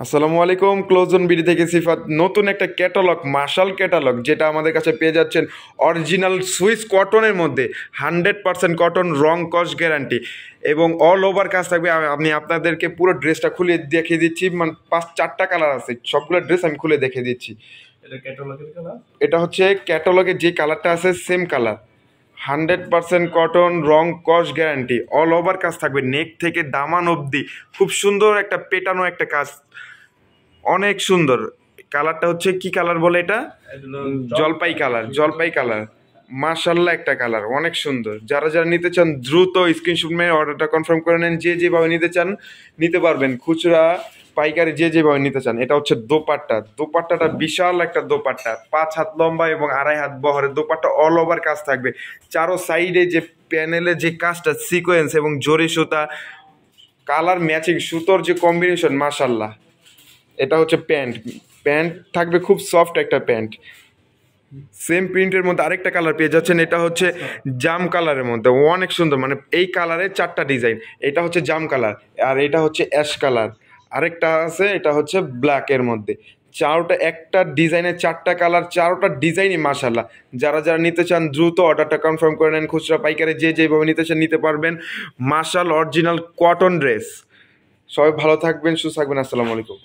আসসালামু আলাইকুম। ক্লোজন বিডি থেকে সিফাত। নতুন একটা ক্যাটালগ, মার্শাল ক্যাটালগ, যেটা আমাদের কাছে পেয়ে যাচ্ছেন অরিজিনাল সুইস কটনের মধ্যে। 100% কটন, রং কস গ্যারান্টি এবং অল ওভার কাজ থাকবে। আমি আপনাদেরকে পুরো ড্রেসটা খুলে দেখিয়ে দিচ্ছি। মানে 4টা কালার আছে, সবগুলো ড্রেস আমি খুলে দেখিয়ে দিচ্ছি। এটা হচ্ছে ক্যাটালগের যে কালারটা আছে সেম কালার। 100% কটন, রং কস গ্যারান্টি, অল ওভার কাজ থাকবে, নেক থেকে দামান অবধি। খুব সুন্দর একটা পেটানো একটা কাজ, অনেক সুন্দর। কালারটা হচ্ছে কি কালার বলে এটা? জলপাই কালার, জলপাই কালার। মাশাল্লাহ একটা কালার, অনেক সুন্দর। যারা যারা নিতে চান দ্রুত স্ক্রিনশট মেরে অর্ডারটা কনফার্ম করে নেন। যে যেভাবে নিতে চান নিতে পারবেন, খুচরা পাইকারি যে যেভাবে নিতে চান। এটা হচ্ছে দোপাট্টা। দোপাট্টাটা বিশাল একটা দোপাট্টা, 5 হাত লম্বা এবং 2.5 হাত বহরের দোপাট্টা। অল ওভার কাজ থাকবে। চারো সাইডে যে প্যানেলের যে কাজটা, সিকোয়েন্স এবং জরি সুতা, কালার ম্যাচিং, সুতোর যে কম্বিনেশন, মাশাল্লাহ। এটা হচ্ছে প্যান্ট। প্যান্ট থাকবে খুব সফট একটা প্যান্ট। সেম প্রিন্টের মধ্যে আরেকটা কালার পেয়ে যাচ্ছেন। এটা হচ্ছে জাম কালারের মধ্যে, অনেক সুন্দর। মানে এই কালারে 4টা ডিজাইন। এটা হচ্ছে জাম কালার, আর এটা হচ্ছে অ্যাশ কালার, আরেকটা আছে এটা হচ্ছে ব্ল্যাকের মধ্যে। চারোটা একটা ডিজাইনের 4টা কালার, চারোটা ডিজাইনই মাশাল্লাহ। যারা যারা নিতে চান দ্রুত অর্ডারটা কনফার্ম করে নেন। খুচরা পাইকারি যে যেভাবে নিতে চান নিতে পারবেন। মাশাল অরিজিনাল কটন ড্রেস। সবাই ভালো থাকবেন, সুস্থ থাকবেন। আসসালামু আলাইকুম।